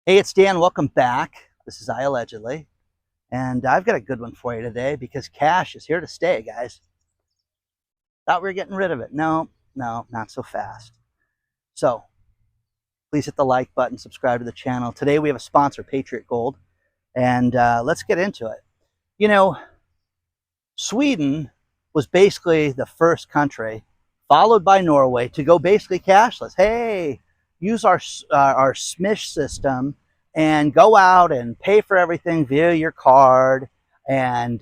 Hey, it's Dan. Welcome back. This is I Allegedly. And I've got a good one for you today because cash is here to stay, guys. Thought we were getting rid of it. No, no, not so fast. So please hit the like button, subscribe to the channel. Today we have a sponsor, Patriot Gold. And let's get into it. You know, Sweden was basically the first country, followed by Norway, to go basically cashless. Hey, use our SMISH system and go out and pay for everything via your card, and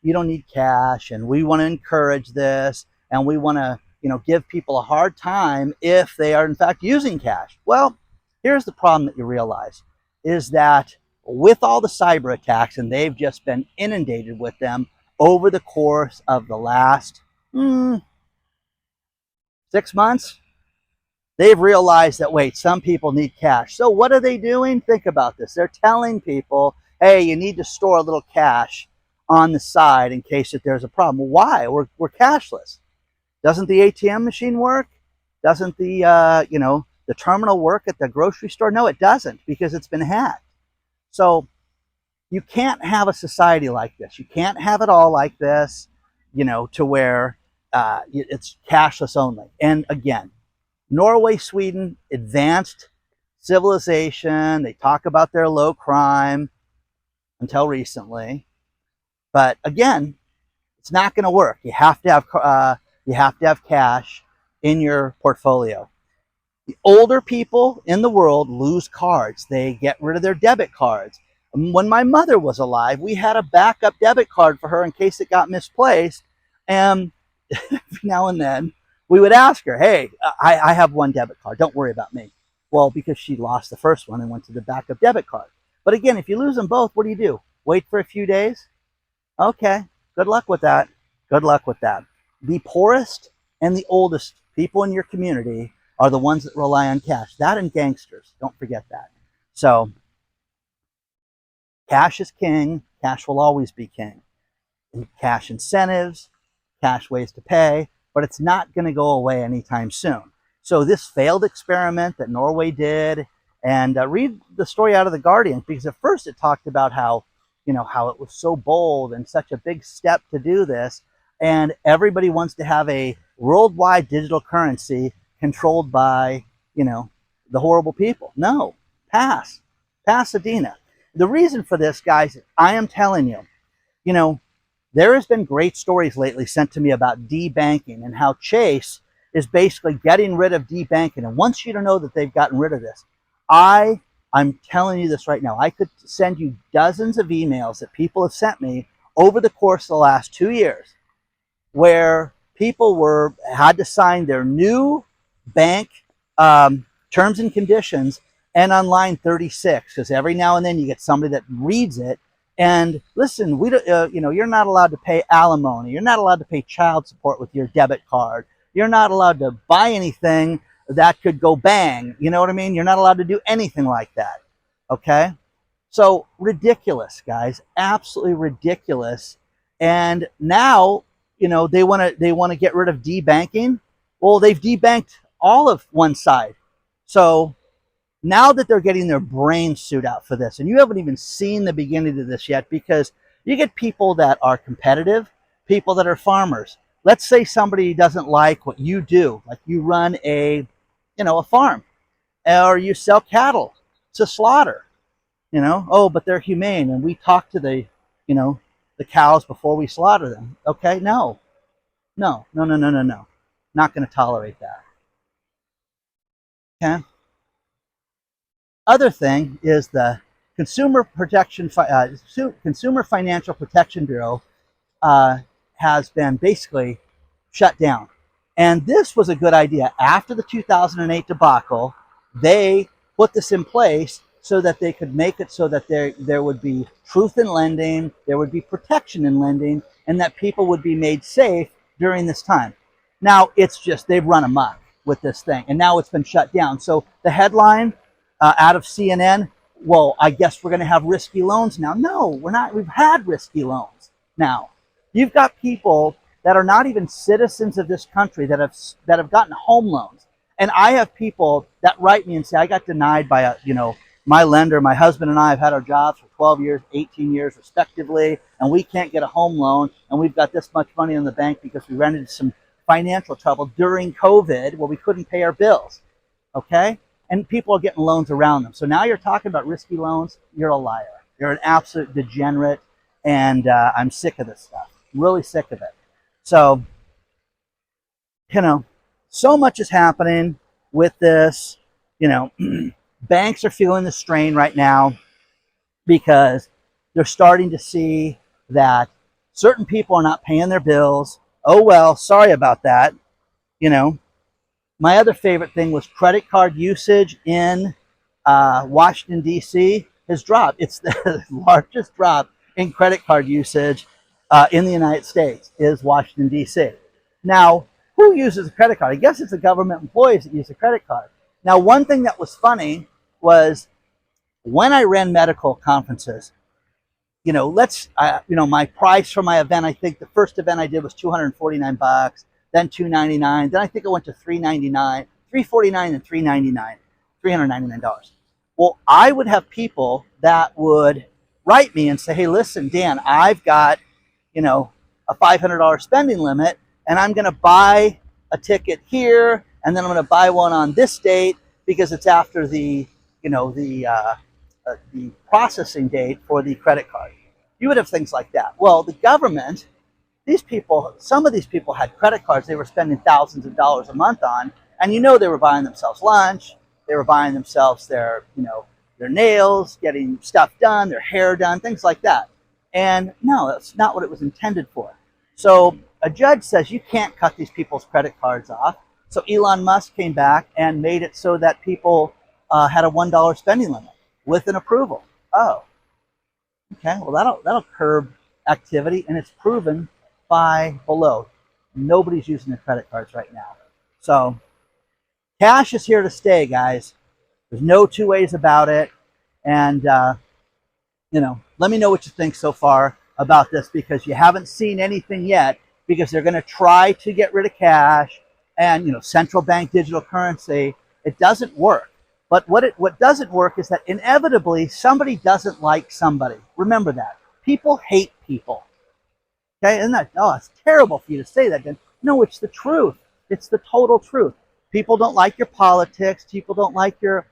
you don't need cash. And we want to encourage this, and we want to, give people a hard time if they are in fact using cash. Well, here's the problem that you realize is that with all the cyber attacks, and they've just been inundated with them over the course of the last 6 months, they've realized that, wait, some people need cash. So what are they doing? Think about this. They're telling people, hey, you need to store a little cash on the side in case that there's a problem. Why? We're cashless. Doesn't the ATM machine work? Doesn't the the terminal work at the grocery store? No, it doesn't, because it's been hacked. So you can't have a society like this. You can't have it all like this, to where it's cashless only. And again, Norway, Sweden, advanced civilization. They talk about their low crime until recently. But again, it's not going to work. You have to have cash in your portfolio. The older people in the world lose cards. They get rid of their debit cards. When my mother was alive, we had a backup debit card for her in case it got misplaced. And now and then, we would ask her, hey, I have one debit card. Don't worry about me. Well, because she lost the first one and went to the backup debit card. But again, if you lose them both, what do? Wait for a few days? Okay, good luck with that. Good luck with that. The poorest and the oldest people in your community are the ones that rely on cash. That and gangsters. Don't forget that. So cash is king. Cash will always be king. Cash incentives, cash ways to pay, but it's not going to go away anytime soon. So this failed experiment that Norway did, and read the story out of The Guardian, because at first it talked about how it was so bold and such a big step to do this, and everybody wants to have a worldwide digital currency controlled by, the horrible people. No, pass. Pasadena. The reason for this, guys, I am telling you, there has been great stories lately sent to me about debanking and how Chase is basically getting rid of debanking. And once you know that they've gotten rid of this, I'm telling you this right now. I could send you dozens of emails that people have sent me over the course of the last 2 years, where people had to sign their new bank terms and conditions and on line 36, because every now and then you get somebody that reads it. And listen, we don't, you're not allowed to pay alimony. You're not allowed to pay child support with your debit card. You're not allowed to buy anything that could go bang. You know what I mean? You're not allowed to do anything like that. Okay? So ridiculous, guys. Absolutely ridiculous. And now, they want to get rid of debanking. Well, they've debanked all of one side. So now that they're getting their brains suit out for this, and you haven't even seen the beginning of this yet, because you get people that are competitive, people that are farmers. Let's say somebody doesn't like what you do, like you run a farm, or you sell cattle to slaughter, oh, but they're humane, and we talk to the cows before we slaughter them. Okay, no. Not going to tolerate that. Okay. Other thing is the Consumer Financial Protection Bureau has been basically shut down. And this was a good idea. After the 2008 debacle, they put this in place so that they could make it so that there would be truth in lending, there would be protection in lending, and that people would be made safe during this time. Now, it's just they've run amok with this thing, and now it's been shut down. So the headline out of CNN, well, I guess we're going to have risky loans now. No, we're not. We've had risky loans. Now, you've got people that are not even citizens of this country that have gotten home loans. And I have people that write me and say, I got denied by my lender, my husband and I have had our jobs for 12 years, 18 years respectively, and we can't get a home loan, and we've got this much money in the bank because we ran into some financial trouble during COVID where we couldn't pay our bills, okay? And people are getting loans around them. So now you're talking about risky loans, you're a liar. You're an absolute degenerate, and I'm sick of this stuff, really sick of it. So, you know, so much is happening with this. You know, banks are feeling the strain right now because they're starting to see that certain people are not paying their bills. Oh, well, sorry about that. You know, my other favorite thing was credit card usage in Washington, D.C. has dropped. It's the largest drop in credit card usage in the United States is Washington, D.C. Now, who uses a credit card? I guess it's the government employees that use a credit card. Now, one thing that was funny was when I ran medical conferences, you know, my price for my event, I think the first event I did was $249, then $299, then I think it went to $399, $349 and $399, $399. Well, I would have people that would write me and say, hey, listen, Dan, I've got, you know, a $500 spending limit, and I'm going to buy a ticket here, and then I'm going to buy one on this date because it's after the, you know, the processing date for the credit card. You would have things like that. Well, the government, these people, some of these people had credit cards they were spending thousands of dollars a month on, and you know they were buying themselves lunch, they were buying themselves their, you know, their nails, getting stuff done, their hair done, things like that. And no, that's not what it was intended for. So a judge says you can't cut these people's credit cards off. So Elon Musk came back and made it so that people had a $1 spending limit with an approval. Oh, okay. Well, that'll curb activity, and it's proven by below. Nobody's using their credit cards right now. So cash is here to stay, guys. There's no two ways about it. And you know, let me know what you think so far about this, because you haven't seen anything yet, because they're going to try to get rid of cash and, you know, central bank digital currency. It doesn't work. But what doesn't work is that inevitably somebody doesn't like somebody. Remember that. People hate people. Okay? Isn't that, oh, it's terrible for you to say that. No, it's the truth. It's the total truth. People don't like your politics. People don't like your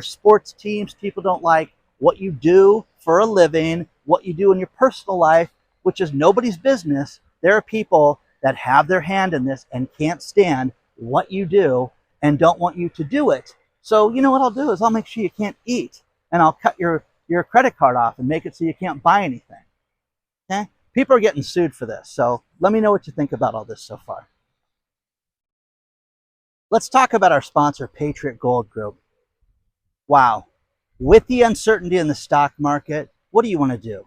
sports teams. People don't like what you do for a living, what you do in your personal life, which is nobody's business. There are people that have their hand in this and can't stand what you do and don't want you to do it. So you know what I'll do is I'll make sure you can't eat, and I'll cut your credit card off and make it so you can't buy anything. Okay? People are getting sued for this. So let me know what you think about all this so far. Let's talk about our sponsor, Patriot Gold Group. Wow. With the uncertainty in the stock market, what do you want to do?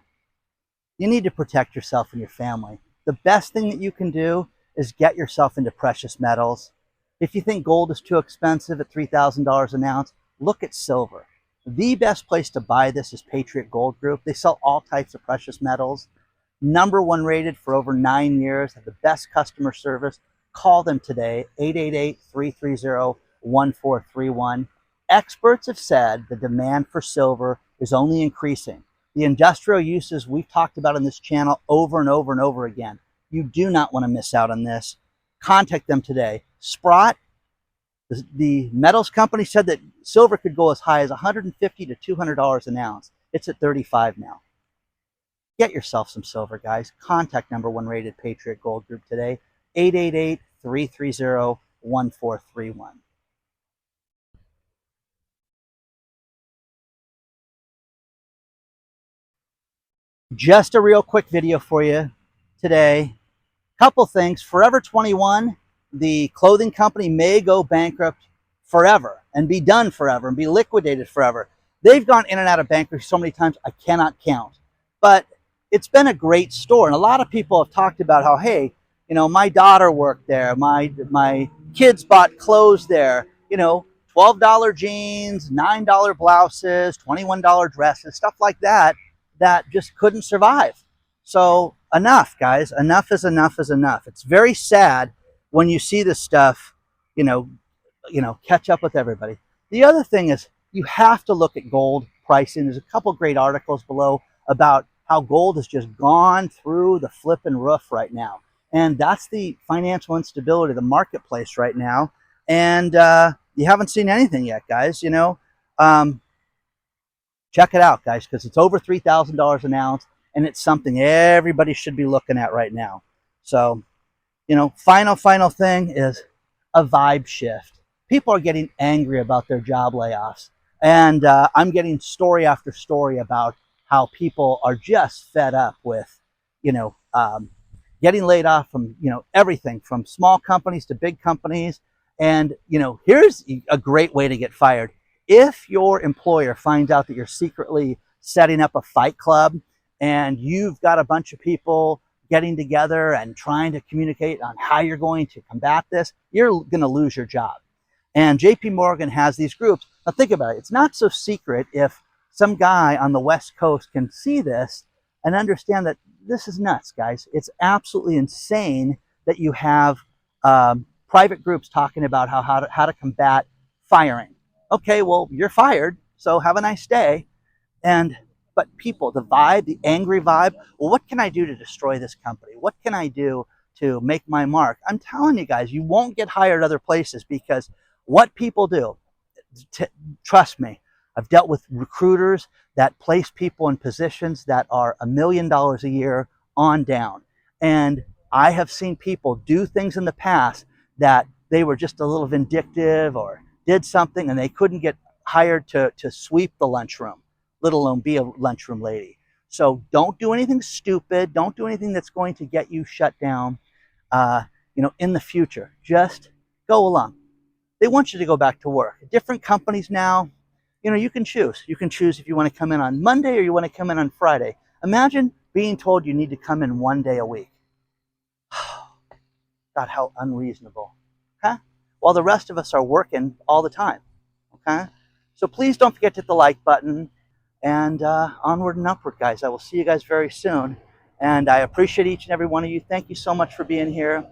You need to protect yourself and your family. The best thing that you can do is get yourself into precious metals. If you think gold is too expensive at $3,000 an ounce, look at silver. The best place to buy this is Patriot Gold Group. They sell all types of precious metals. #1 rated for over 9 years, have the best customer service. Call them today, 888-330-1431. Experts have said the demand for silver is only increasing. The industrial uses we've talked about on this channel over and over and over again. You do not want to miss out on this. Contact them today. Sprott, the metals company, said that silver could go as high as $150 to $200 an ounce. It's at $35 now. Get yourself some silver, guys. Contact #1 rated Patriot Gold Group today, 888-330-1431. Just a real quick video for you today. Couple things. Forever 21, the clothing company, may go bankrupt forever and be done forever and be liquidated forever. They've gone in and out of bankruptcy so many times I cannot count. But it's been a great store, and a lot of people have talked about how, hey, you know, my daughter worked there, my kids bought clothes there, you know, $12 jeans, $9 blouses, $21 dresses, stuff like that, that just couldn't survive. So enough, guys. Enough is enough is enough. It's very sad when you see this stuff, you know, catch up with everybody. The other thing is you have to look at gold pricing. There's a couple great articles below about how gold has just gone through the flipping roof right now. And that's the financial instability of the marketplace right now. And you haven't seen anything yet, guys. You know, check it out, guys, because it's over $3,000 an ounce, and it's something everybody should be looking at right now. So, you know, final thing is a vibe shift. People are getting angry about their job layoffs, and I'm getting story after story about how people are just fed up with, you know, getting laid off from, you know, everything from small companies to big companies. And, you know, here's a great way to get fired. If your employer finds out that you're secretly setting up a fight club and you've got a bunch of people getting together and trying to communicate on how you're going to combat this, you're going to lose your job. And JP Morgan has these groups. Now think about it. It's not so secret if some guy on the West Coast can see this and understand that this is nuts, guys. It's absolutely insane that you have private groups talking about how to combat firing. Okay, well, you're fired, so have a nice day. But people, the vibe, the angry vibe, well, what can I do to destroy this company? What can I do to make my mark? I'm telling you guys, you won't get hired other places, because what people do, trust me, I've dealt with recruiters that place people in positions that are $1 million a year on down. And I have seen people do things in the past that they were just a little vindictive or did something, and they couldn't get hired to sweep the lunchroom, let alone be a lunchroom lady. So don't do anything stupid. Don't do anything that's going to get you shut down, you know, in the future. Just go along. They want you to go back to work. Different companies now, you know, you can choose. You can choose if you want to come in on Monday or you want to come in on Friday. Imagine being told you need to come in 1 day a week. God, how unreasonable. Okay? While the rest of us are working all the time. Okay? So please don't forget to hit the like button, and onward and upward, guys. I will see you guys very soon. And I appreciate each and every one of you. Thank you so much for being here.